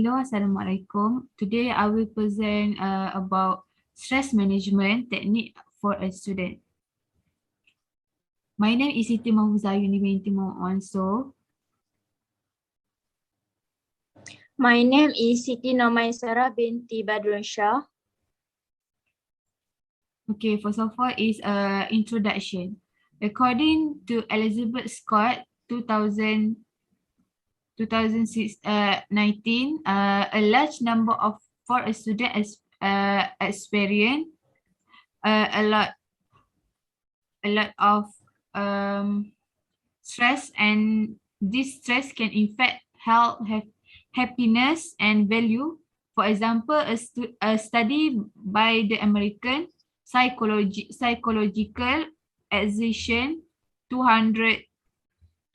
Hello, Assalamualaikum. Today I will present about stress management technique for a student. My name is Siti Mahfuzah Binti Onso. My name is Siti Nomaisara binti Badrun Shah. Okay, first of all is introduction. According to Elizabeth Scott 2019, a large number of for a student experience a lot of stress, and this stress can affect health, happiness, and value. For example, a study by the American Psychological Association 2000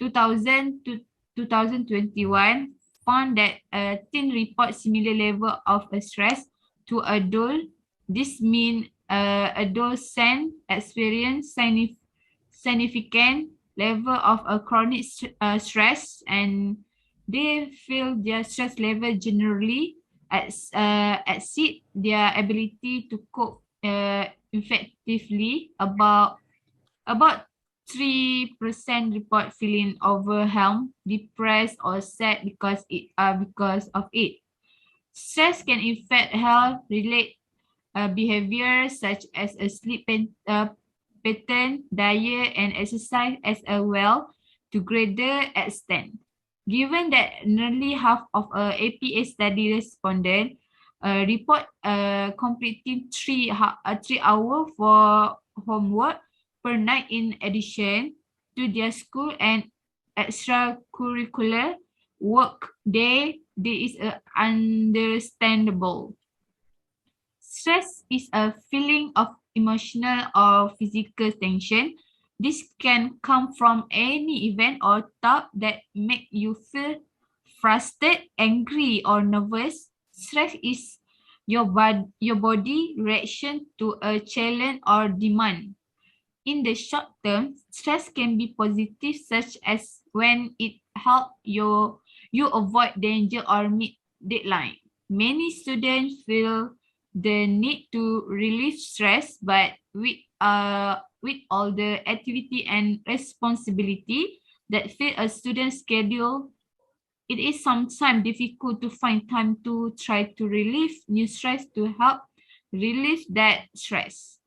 to 2021 found that teen report similar level of stress to adult. This means adolescent experience significant level of a chronic stress, and they feel their stress level generally exceed their ability to cope effectively. About 3% report feeling overwhelmed, depressed, or sad because of it. Stress can affect health-related behaviors such as a sleep pattern, diet, and exercise as well to greater extent. Given that nearly half of APA study respondent report completing 3 hours for homework per night in addition to their school and extracurricular work, this is understandable. Stress is a feeling of emotional or physical tension. This can come from any event or thought that make you feel frustrated, angry, or nervous. Stress is your body reaction to a challenge or demand. In the short term, stress can be positive, such as when it helps you avoid danger or meet deadline. Many students feel the need to relieve stress, but with all the activity and responsibility that fit a student's schedule, it is sometimes difficult to find time to try to relieve new stress to help relieve that stress.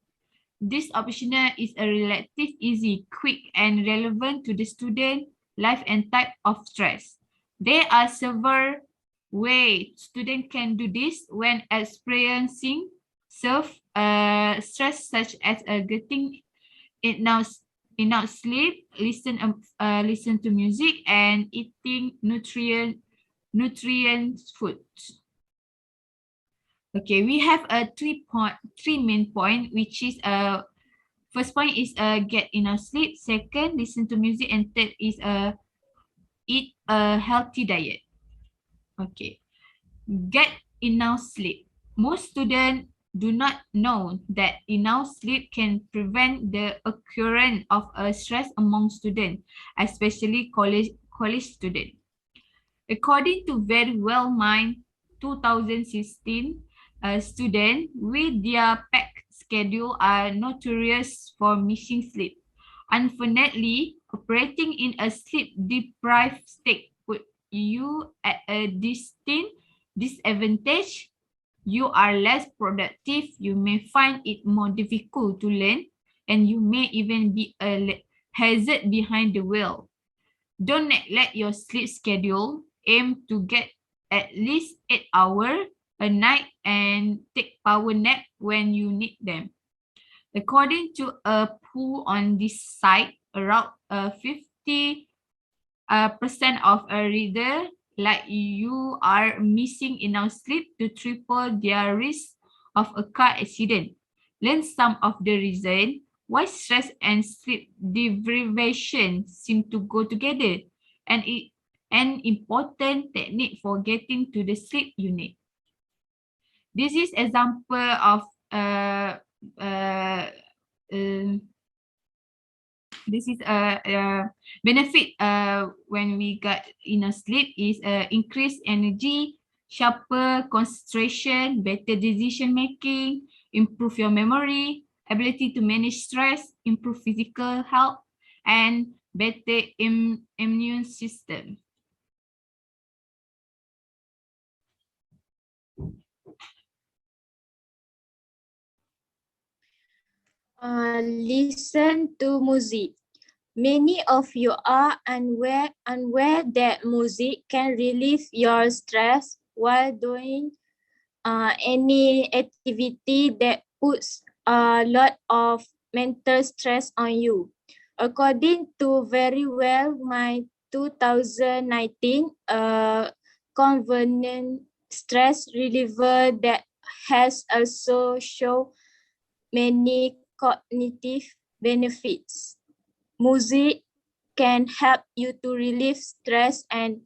This option is a relative easy, quick, and relevant to the student life and type of stress. There are several ways students can do this when experiencing stress, such as getting enough sleep, listen to music, and eating nutrient food. Okay, we have a three main point, which is first point is get enough sleep. Second, listen to music, and third is eat a healthy diet. Okay, get enough sleep. Most students do not know that enough sleep can prevent the occurrence of a stress among students, especially college students. According to Very Well Mind 2016, students with their packed schedule are notorious for missing sleep. Unfortunately, operating in a sleep-deprived state put you at a distinct disadvantage. You are less productive, you may find it more difficult to learn, and you may even be a hazard behind the wheel. Don't neglect your sleep schedule. Aim to get at least 8 hours a night and take power nap when you need them. According to a poll on this site, around 50% of a reader like you are missing enough sleep to triple their risk of a car accident. Learn some of the reason why stress and sleep deprivation seem to go together, and it an important technique for getting to the sleep you need. This is example of this is a benefit when we got enough sleep is increased energy, sharper concentration, better decision making, improve your memory, ability to manage stress, improve physical health, and better immune system. Listen to music. Many of you are unaware that music can relieve your stress while doing any activity that puts a lot of mental stress on you. According to Very Well My 2019 convenient stress reliever that has also shown many cognitive benefits. Music can help you to relieve stress and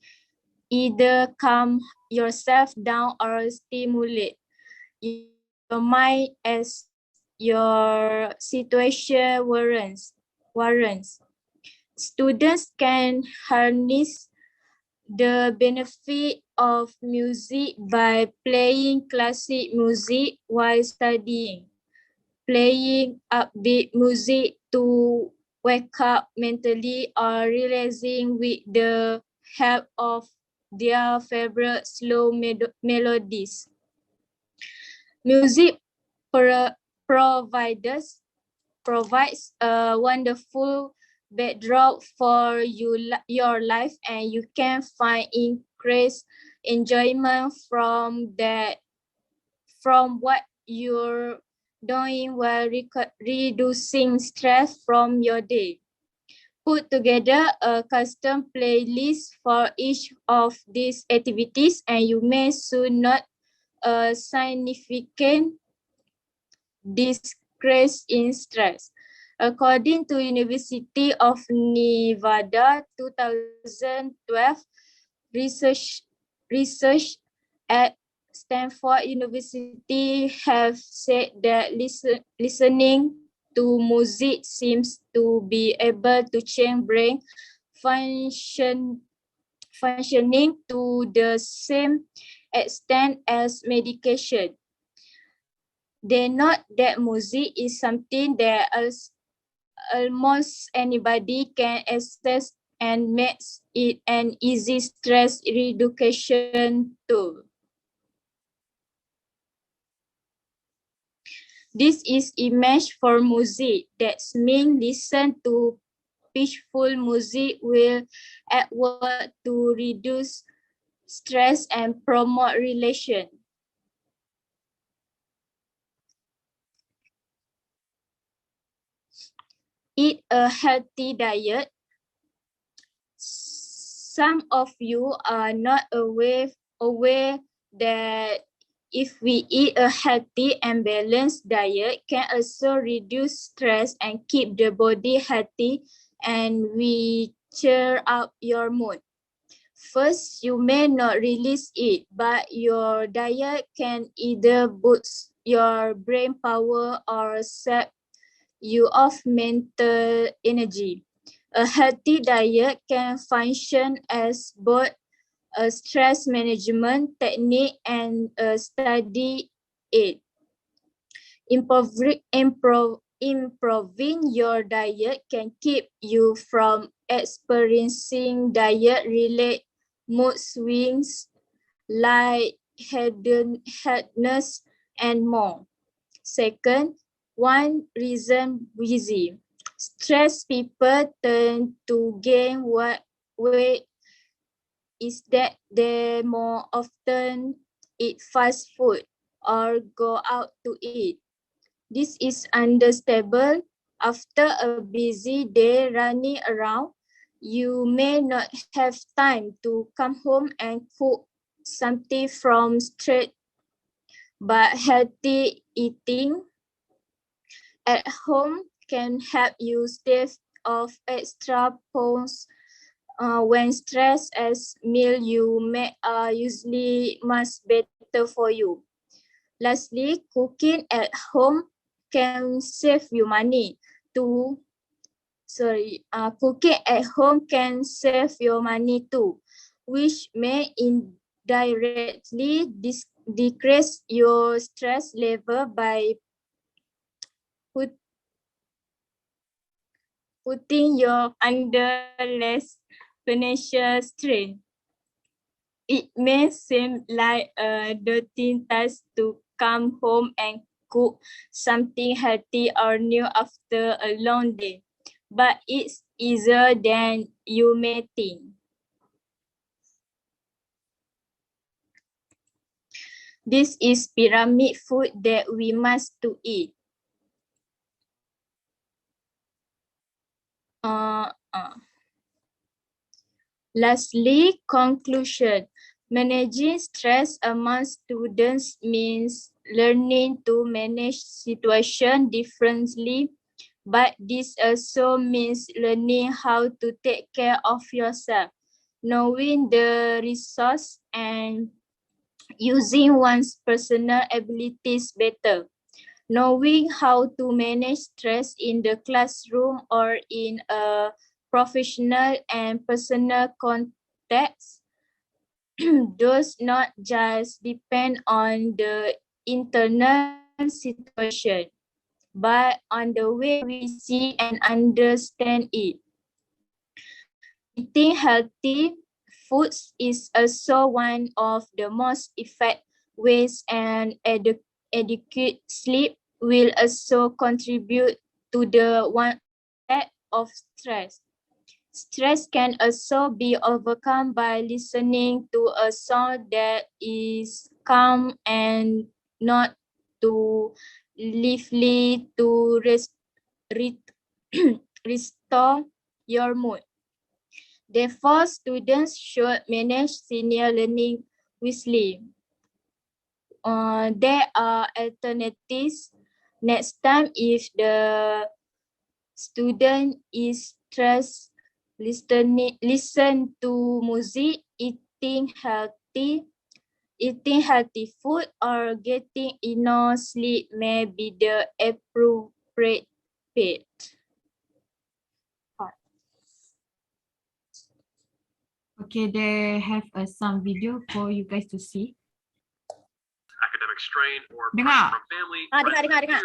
either calm yourself down or stimulate your mind as your situation warrants. Students can harness the benefit of music by playing classic music while studying, playing upbeat music to wake up mentally, or relaxing with the help of their favorite slow melodies. Music provides a wonderful backdrop for your life, and you can find increased enjoyment from what you're doing while reducing stress from your day. Put together a custom playlist for each of these activities, and you may soon note a significant decrease in stress. According to University of Nevada 2012 research at Stanford University have said that listening to music seems to be able to change brain functioning to the same extent as medication. They note that music is something that almost anybody can access and makes it an easy stress reduction tool. This is image for music. That means listen to peaceful music will add work to reduce stress and promote relation. Eat a healthy diet. Some of you are not aware that if we eat a healthy and balanced diet can also reduce stress and keep the body healthy, and we cheer up your mood. First, you may not realize it, but your diet can either boost your brain power or set you off mental energy. A healthy diet can function as both a stress management technique and a study aid. Improving your diet can keep you from experiencing diet-related mood swings, lightheadedness, and more. Second, one reason busy. Stressed people tend to gain weight is that they more often eat fast food or go out to eat. This is understandable. After a busy day running around, you may not have time to come home and cook something from scratch, but healthy eating at home can help you stave off extra pounds when stressed, as meal you make are usually much better for you. Lastly, cooking at home can save you money too. Cooking at home can save your money too, which may directly decrease your stress level by putting you under less financial strain. It may seem like a daunting task to come home and cook something healthy or new after a long day, but it's easier than you may think. This is pyramid food that we must to eat. Lastly, conclusion. Managing stress among students means learning to manage situation differently, but this also means learning how to take care of yourself, knowing the resource and using one's personal abilities better. Knowing how to manage stress in the classroom or in a professional and personal context does not just depend on the internal situation, but on the way we see and understand it. Eating healthy foods is also one of the most effective ways, and adequate sleep will also contribute to the onset of stress. Stress can also be overcome by listening to a song that is calm and not too lively to restore your mood. Therefore, students should manage senior learning wisely. There are alternatives. Next time, if the student is stressed, listen to music, eating healthy food, or getting enough sleep may be the appropriate path. Okay, they have some video for you guys to see. Academic strain or Dengar. pressure from family. Dengar.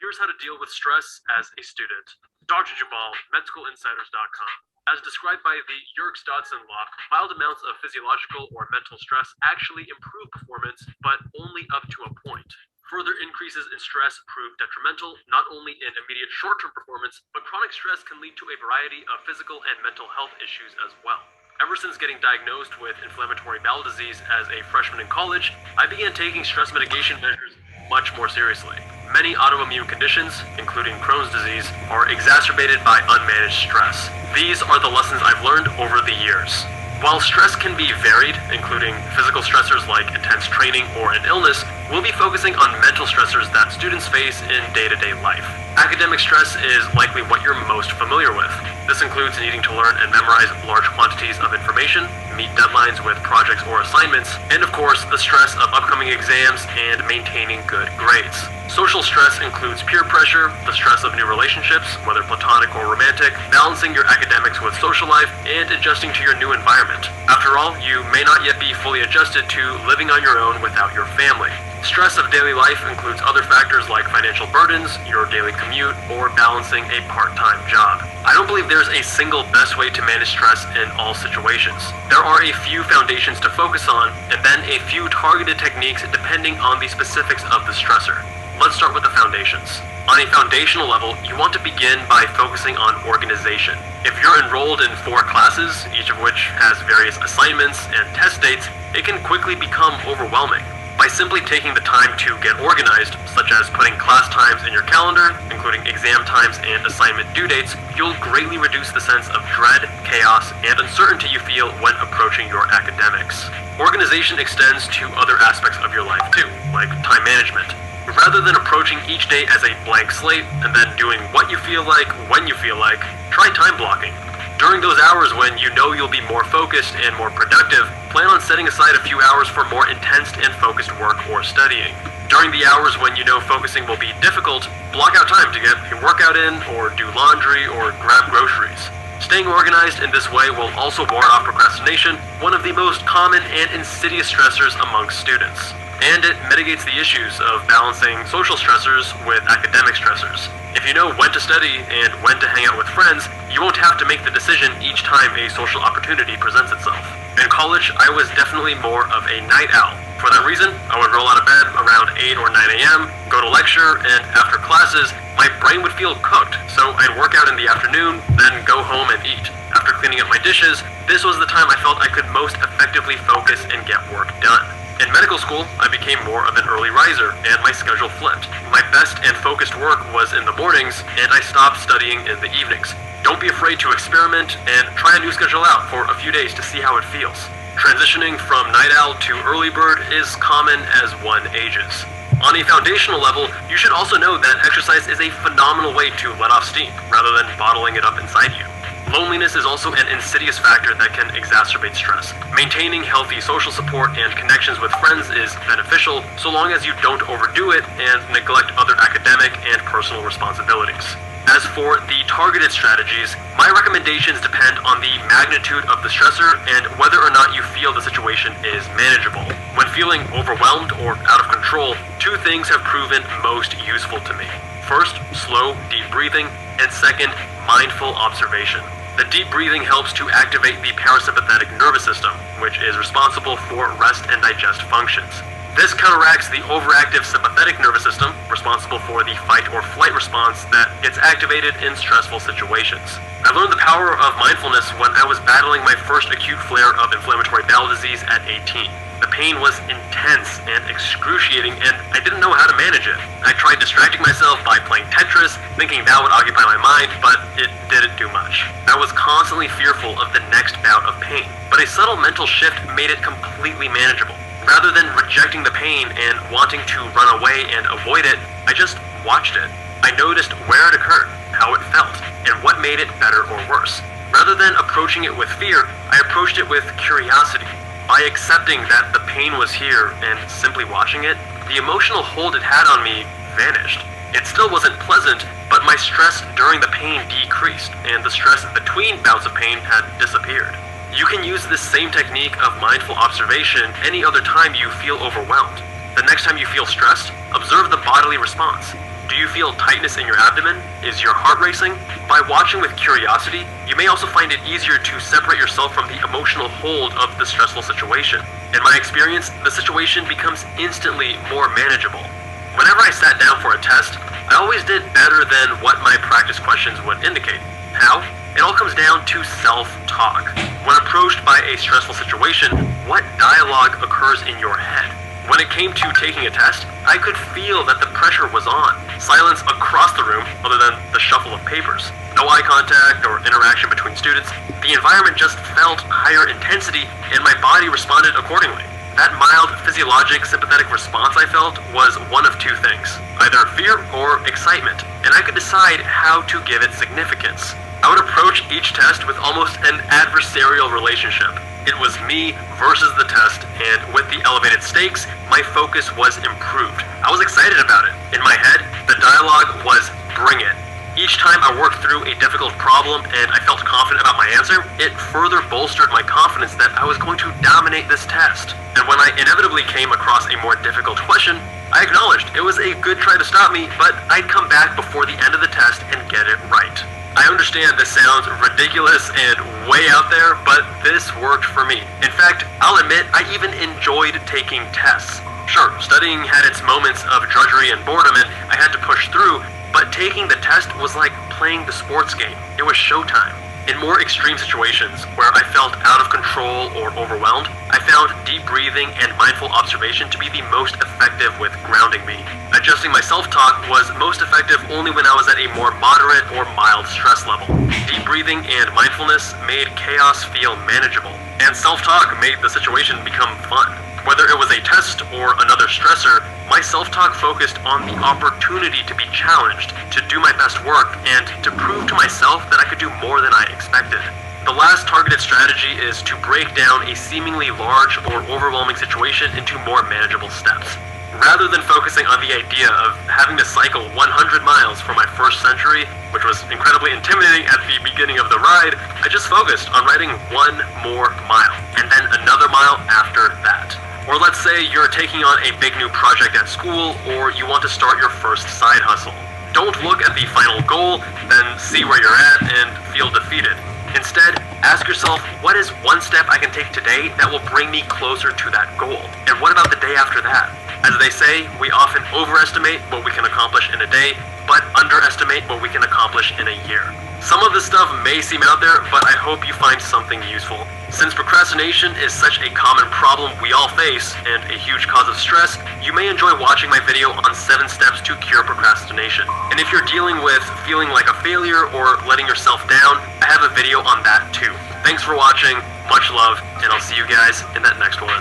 Here's how to deal with stress as a student. Dr. Jabal, medicalinsiders.com. As described by the Yerkes-Dodson law, mild amounts of physiological or mental stress actually improve performance, but only up to a point. Further increases in stress prove detrimental, not only in immediate short-term performance, but chronic stress can lead to a variety of physical and mental health issues as well. Ever since getting diagnosed with inflammatory bowel disease as a freshman in college, I began taking stress mitigation measures much more seriously. Many autoimmune conditions, including Crohn's disease, are exacerbated by unmanaged stress. These are the lessons I've learned over the years. While stress can be varied, including physical stressors like intense training or an illness, we'll be focusing on mental stressors that students face in day-to-day life. Academic stress is likely what you're most familiar with. This includes needing to learn and memorize large quantities of information, meet deadlines with projects or assignments, and of course, the stress of upcoming exams and maintaining good grades. Social stress includes peer pressure, the stress of new relationships, whether platonic or romantic, balancing your academics with social life, and adjusting to your new environment. After all, you may not yet be fully adjusted to living on your own without your family. Stress of daily life includes other factors like financial burdens, your daily commute, or balancing a part-time job. I don't believe there's a single best way to manage stress in all situations. There are a few foundations to focus on, and then a few targeted techniques depending on the specifics of the stressor. Let's start with the foundations. On a foundational level, you want to begin by focusing on organization. If you're enrolled in 4 classes, each of which has various assignments and test dates, it can quickly become overwhelming. By simply taking the time to get organized, such as putting class times in your calendar, including exam times and assignment due dates, you'll greatly reduce the sense of dread, chaos, and uncertainty you feel when approaching your academics. Organization extends to other aspects of your life too, like time management. Rather than approaching each day as a blank slate and then doing what you feel like when you feel like, try time blocking. During those hours when you know you'll be more focused and more productive, plan on setting aside a few hours for more intense and focused work or studying. During the hours when you know focusing will be difficult, block out time to get a workout in, or do laundry, or grab groceries. Staying organized in this way will also ward off procrastination, one of the most common and insidious stressors amongst students. And it mitigates the issues of balancing social stressors with academic stressors. If you know when to study and when to hang out with friends, you won't have to make the decision each time a social opportunity presents itself. In college, I was definitely more of a night owl. For that reason, I would roll out of bed around 8 or 9 a.m., go to lecture, and after classes, my brain would feel cooked, so I'd work out in the afternoon, then go home and eat. After cleaning up my dishes, this was the time I felt I could most effectively focus and get work done. In medical school, I became more of an early riser, and my schedule flipped. My best and focused work was in the mornings, and I stopped studying in the evenings. Don't be afraid to experiment and try a new schedule out for a few days to see how it feels. Transitioning from night owl to early bird is common as one ages. On a foundational level, you should also know that exercise is a phenomenal way to let off steam, rather than bottling it up inside you. Loneliness is also an insidious factor that can exacerbate stress. Maintaining healthy social support and connections with friends is beneficial, so long as you don't overdo it and neglect other academic and personal responsibilities. As for the targeted strategies, my recommendations depend on the magnitude of the stressor and whether or not you feel the situation is manageable. When feeling overwhelmed or out of control, two things have proven most useful to me. First, slow, deep breathing, and second, mindful observation. The deep breathing helps to activate the parasympathetic nervous system, which is responsible for rest and digest functions. This counteracts the overactive sympathetic nervous system, responsible for the fight or flight response that gets activated in stressful situations. I learned the power of mindfulness when I was battling my first acute flare of inflammatory bowel disease at 18. The pain was intense and excruciating, and I didn't know how to manage it. I tried distracting myself by playing Tetris, thinking that would occupy my mind, but it didn't do much. I was constantly fearful of the next bout of pain, but a subtle mental shift made it completely manageable. Rather than rejecting the pain and wanting to run away and avoid it, I just watched it. I noticed where it occurred, how it felt, and what made it better or worse. Rather than approaching it with fear, I approached it with curiosity. By accepting that the pain was here and simply watching it, the emotional hold it had on me vanished. It still wasn't pleasant, but my stress during the pain decreased, and the stress between bouts of pain had disappeared. You can use this same technique of mindful observation any other time you feel overwhelmed. The next time you feel stressed, observe the bodily response. Do you feel tightness in your abdomen? Is your heart racing? By watching with curiosity, you may also find it easier to separate yourself from the emotional hold of the stressful situation. In my experience, the situation becomes instantly more manageable. Whenever I sat down for a test, I always did better than what my practice questions would indicate. How? It all comes down to self-talk. When approached by a stressful situation, what dialogue occurs in your head? When it came to taking a test, I could feel that the pressure was on. Silence across the room, other than the shuffle of papers. No eye contact or interaction between students. The environment just felt higher intensity, and my body responded accordingly. That mild physiologic sympathetic response I felt was one of two things, either fear or excitement, and I could decide how to give it significance. I would approach each test with almost an adversarial relationship. It was me versus the test, and with the elevated stakes, my focus was improved. I was excited about it. In my head, the dialogue was bring it. Each time I worked through a difficult problem and I felt confident about my answer, it further bolstered my confidence that I was going to dominate this test. And when I inevitably came across a more difficult question, I acknowledged it was a good try to stop me, but I'd come back before the end of the test and get it right. I understand this sounds ridiculous and way out there, but this worked for me. In fact, I'll admit I even enjoyed taking tests. Sure, studying had its moments of drudgery and boredom and I had to push through, but taking the test was like playing the sports game. It was showtime. In more extreme situations where I felt out of control or overwhelmed, I found deep breathing and mindful observation to be the most effective with grounding me. Adjusting my self-talk was most effective only when I was at a more moderate or mild stress level. Deep breathing and mindfulness made chaos feel manageable, and self-talk made the situation become fun. Whether it was a test or another stressor, my self-talk focused on the opportunity to be challenged, to do my best work, and to prove to myself that I could do more than I expected. The last targeted strategy is to break down a seemingly large or overwhelming situation into more manageable steps. Rather than focusing on the idea of having to cycle 100 miles for my first century, which was incredibly intimidating at the beginning of the ride, I just focused on writing 1 more mile, and then another mile after that. Or let's say you're taking on a big new project at school, or you want to start your first side hustle. Don't look at the final goal, then see where you're at and feel defeated. Instead, ask yourself, what is one step I can take today that will bring me closer to that goal? And what about the day after that? As they say, we often overestimate what we can accomplish in a day, but underestimate what we can accomplish in a year. Some of this stuff may seem out there, but I hope you find something useful. Since procrastination is such a common problem we all face and a huge cause of stress, you may enjoy watching my video on 7 steps to cure procrastination. And if you're dealing with feeling like a failure or letting yourself down, I have a video on that too. Thanks for watching, much love, and I'll see you guys in that next one.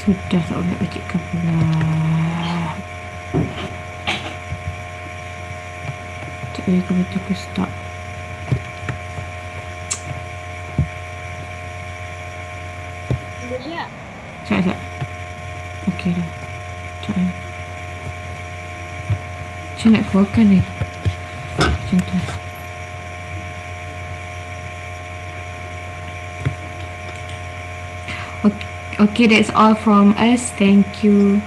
Sudah tak boleh bacakan pula. Tak boleh aku baca ke stop. Boleh tak? Sekejap. Okey dah. Sekejap. Macam nak keluarkan ni. Macam tu. Okay, that's all from us. Thank you.